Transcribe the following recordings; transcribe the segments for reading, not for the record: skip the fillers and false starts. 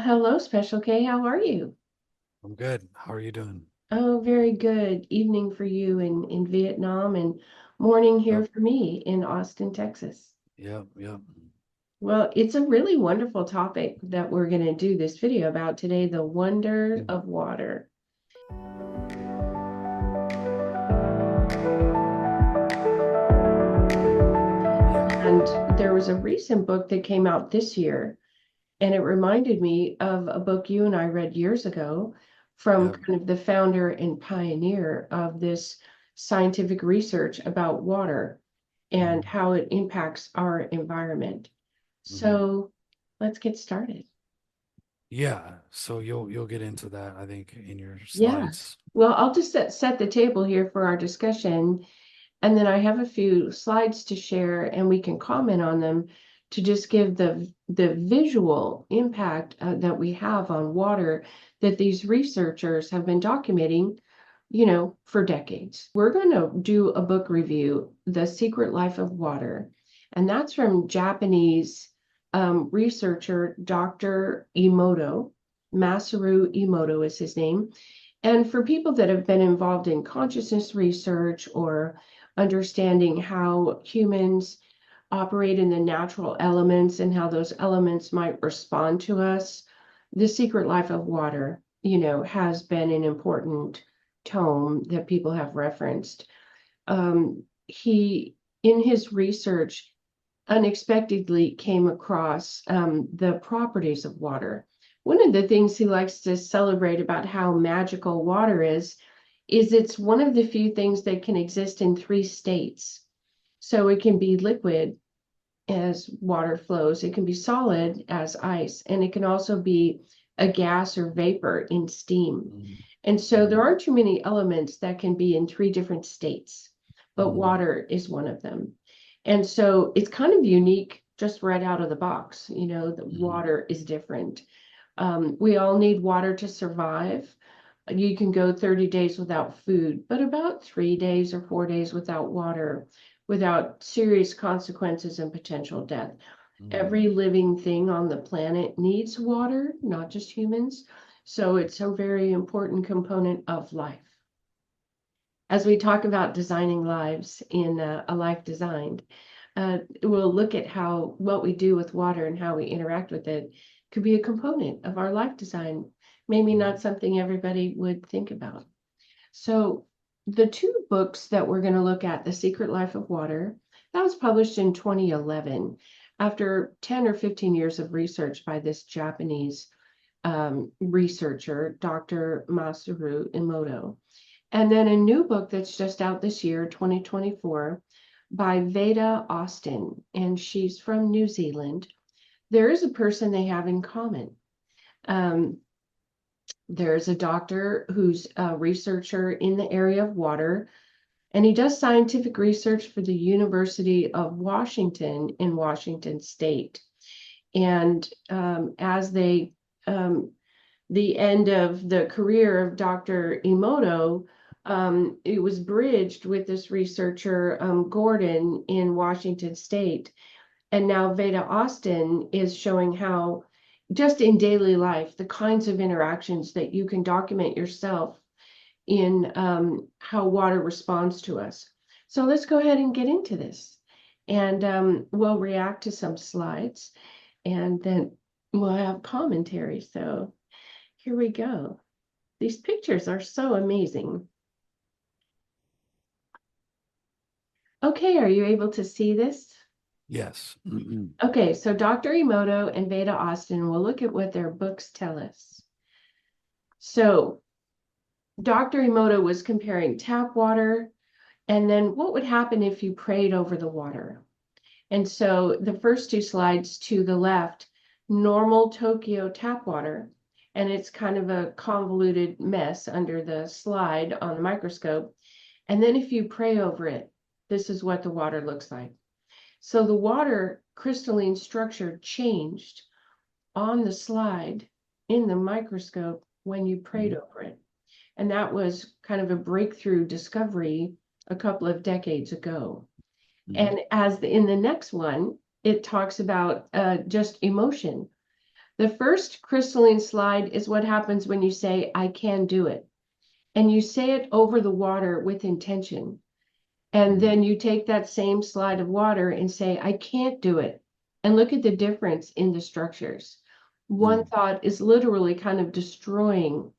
Hello, Special K. How are you? I'm good. How are you doing? Oh, very good. Evening for you in Vietnam and morning here Yep, for me in Austin, Texas. yep. Well, it's a really wonderful topic that we're going to do this video about today, the wonder Mm. of water. Yeah, And there was a recent book that came out this year, and it reminded me of a book you and I read years ago from yep. kind of the founder and pioneer of this scientific research about water and Mm, how it impacts our environment. hmm. So let's get started. Yeah, so you'll get into that, I think, in your Yeah. slides. Well, I'll just set the table here for our discussion. And then I have a few slides to share and we can comment on them to just give the visual impact that we have on water that these researchers have been documenting, for decades. We're going to do a book review, The Secret Life of Water, and that's from Japanese researcher Dr. Emoto. Masaru Emoto is his name. And for people that have been involved in consciousness research or understanding how humans operate in the natural elements and how those elements might respond to us, The Secret Life of Water, has been an important tome that people have referenced. He, in his research, unexpectedly came across the properties of water. One of the things he likes to celebrate about how magical water is it's one of the few things that can exist in three states. So it can be liquid as water flows, it can be solid as ice, and it can also be a gas or vapor in steam. Mm, And so there mm, aren't too many elements that can be in three different states, but mm, water is one of them. And so it's kind of unique just right out of the box, that mm, water is different. We all need water to survive. You can go 30 days without food, but about 3 days or 4 days without water, without serious consequences and potential death. mm. Every living thing on the planet needs water, not just humans. So it's a very important component of life. As we talk about designing lives in a life designed, we'll look at how what we do with water and how we interact with it could be a component of our life design. Maybe Mm. not something everybody would think about. So, the two books that we're going to look at, The Secret Life of Water, that was published in 2011 after 10 or 15 years of research by this Japanese researcher, Dr. Masaru Emoto. And then a new book that's just out this year, 2024, by Veda Austin, and she's from New Zealand. There is a person they have in common. Um, there's a doctor who's a researcher in the area of water, and he does scientific research for the University of Washington in Washington State. And as the end of the career of Dr. Emoto, it was bridged with this researcher, Gordon, in Washington State. And now Veda Austin is showing how, just in daily life, the kinds of interactions that you can document yourself in how water responds to us. So let's go ahead and get into this. And we'll react to some slides and then we'll have commentary. So here we go. These pictures are so amazing. Okay, are you able to see this? Yes. Mhm. Okay, so Dr. Emoto and Veda Austin will look at what their books tell us. So Dr. Emoto was comparing tap water and then what would happen if you prayed over the water. And so the first two slides to the left, normal Tokyo tap water, and it's kind of a convoluted mess under the slide on the microscope. And then if you pray over it, this is what the water looks like. So the water crystalline structure changed on the slide in the microscope when you prayed Mhm. over it. And that was kind of a breakthrough discovery a couple of decades ago. Mhm. And in the next one, it talks about just emotion. The first crystalline slide is what happens when you say, I can do it. And you say it over the water with intention. And Mhm. then you take that same slide of water and say, I can't do it. And look at the difference in the structures. One Mhm. thought is literally kind of destroying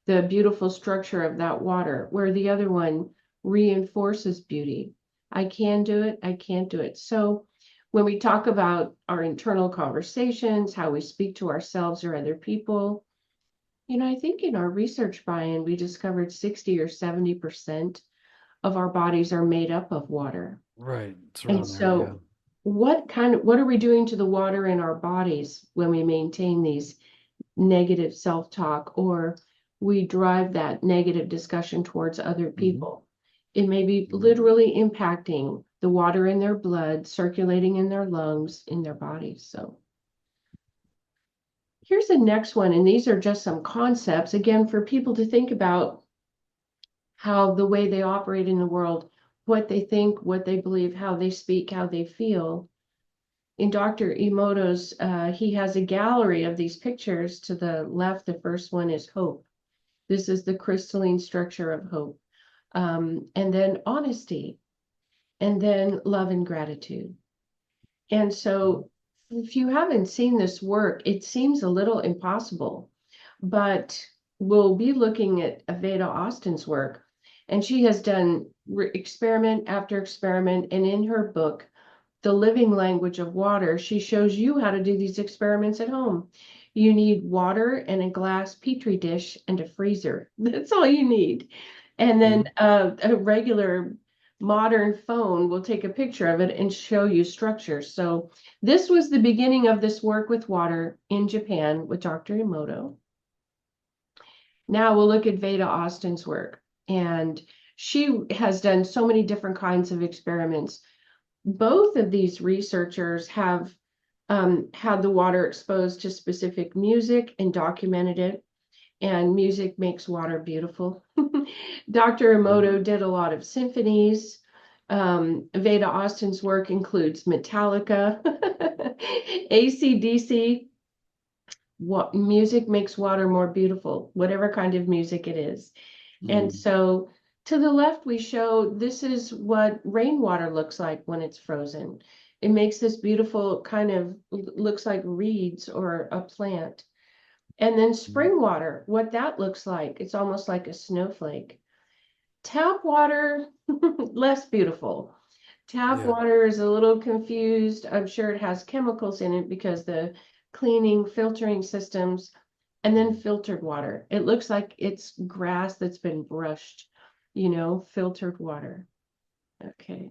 the beautiful structure of that water, where the other one reinforces beauty. I can do it. I can't do it. So when we talk about our internal conversations, how we speak to ourselves or other people, I think in our research, Brian, we discovered 60 or 70% of our bodies are made up of water. Right. It's And around there. Yeah. so what are we doing to the water in our bodies when we maintain these negative self-talk, or we drive that negative discussion towards other Mhm. people? It may be Mhm. literally impacting the water in their blood, circulating in their lungs, in their bodies. So here's the next one, and these are just some concepts, again, for people to think about how the way they operate in the world, what they think, what they believe, how they speak, how they feel. In Dr. Emoto's, he has a gallery of these pictures. To the left, the first one is hope. This is the crystalline structure of hope. And then honesty, and then love and gratitude. And Mhm. so, if you haven't seen this work, it seems a little impossible, but we'll be looking at Veda Austin's work, and she has done experiment after experiment. And in her book, The Living Language of Water, she shows you how to do these experiments at home. You need water and a glass petri dish and a freezer. That's all you need. And then Mhm. a regular modern phone will take a picture of it and show you structures. So this was the beginning of this work with water in Japan with Dr. Emoto. Now we'll look at Veda Austin's work. And she has done so many different kinds of experiments. Both of these researchers have had the water exposed to specific music and documented it, and music makes water beautiful. Dr. Mhm. Emoto did a lot of symphonies. Veda Austin's work includes Metallica, AC/DC. What music makes water more beautiful, whatever kind of music it is. And Mhm. so to the left, we show this is what rainwater looks like when it's frozen. It makes this beautiful kind of looks like reeds or a plant. And then Mhm. spring water, what that looks like, it's almost like a snowflake. Tap water, less beautiful. Tap Yeah. water is a little confused. I'm sure it has chemicals in it because the cleaning, filtering systems, and then Mhm. filtered water. It looks like it's grass that's been brushed, filtered water. Okay.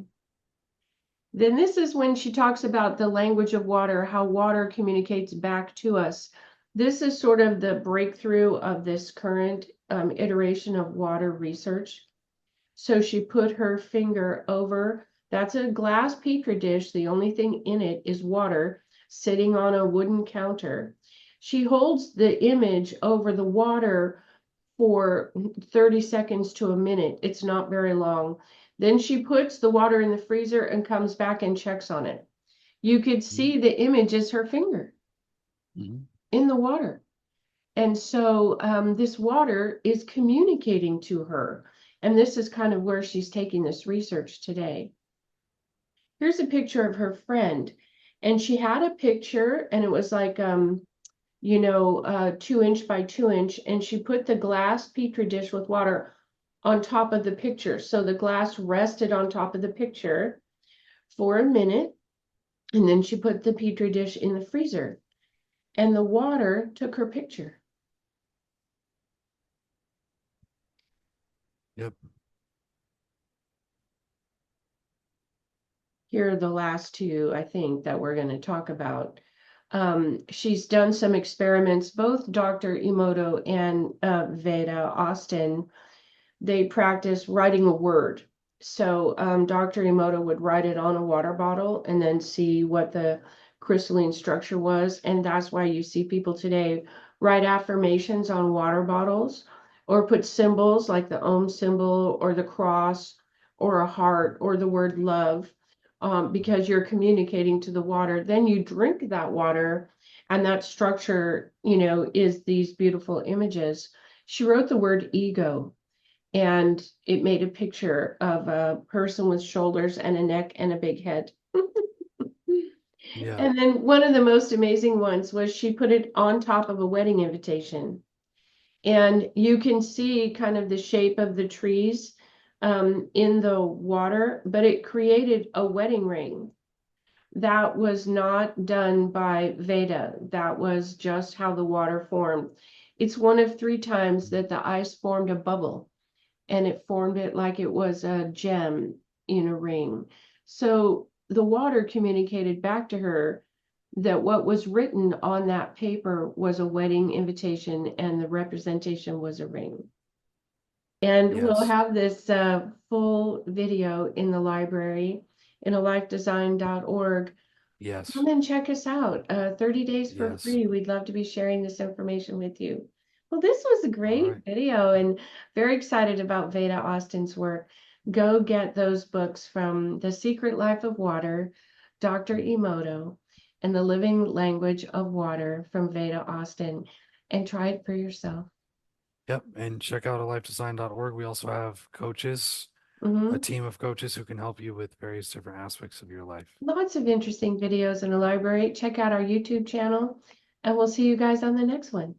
Then this is when she talks about the language of water, how water communicates back to us. This is sort of the breakthrough of this current iteration of water research. So she put her finger over, that's a glass petri dish. The only thing in it is water sitting on a wooden counter. She holds the image over the water for 30 seconds to a minute. It's not very long. Then she puts the water in the freezer and comes back and checks on it. You could Mhm. see the image is her finger Mhm. in the water. And so this water is communicating to her. And this is kind of where she's taking this research today. Here's a picture of her friend. And she had a picture, and it was like, 2 inch by 2 inch. And she put the glass petri dish with water on top of the picture. So the glass rested on top of the picture for a minute. And then she put the petri dish in the freezer. And the water took her picture. Yep. Here are the last two, I think, that we're going to talk about. She's done some experiments, both Dr. Emoto and Veda Austin. They practice writing a word. So Dr. Emoto would write it on a water bottle and then see what the crystalline structure was. And that's why you see people today write affirmations on water bottles or put symbols like the Om symbol or the cross or a heart or the word love, because you're communicating to the water. Then you drink that water And that structure, is these beautiful images. She wrote the word ego, and it made a picture of a person with shoulders and a neck and a big head. Yeah. And then one of the most amazing ones was she put it on top of a wedding invitation. And you can see kind of the shape of the trees in the water, but it created a wedding ring. That was not done by Veda. That was just how the water formed. It's one of three times that the ice formed a bubble, and it formed it like it was a gem in a ring. So the water communicated back to her that what was written on that paper was a wedding invitation and the representation was a ring. And we'll Yes. have this full video in the library in alifedesign.org. Come Yes. and check us out. 30 days for Yes. free. We'd love to be sharing this information with you. Well, this was a All great right. video and very excited about Veda Austin's work. Go get those books from The Secret Life of Water, Dr. Emoto, and The Living Language of Water from Veda Austin, and try it for yourself. Yep. And check out alifedesign.org. We also have coaches, a Mhm. team of coaches who can help you with various different aspects of your life. Lots of interesting videos in the library. Check out our YouTube channel, and we'll see you guys on the next one.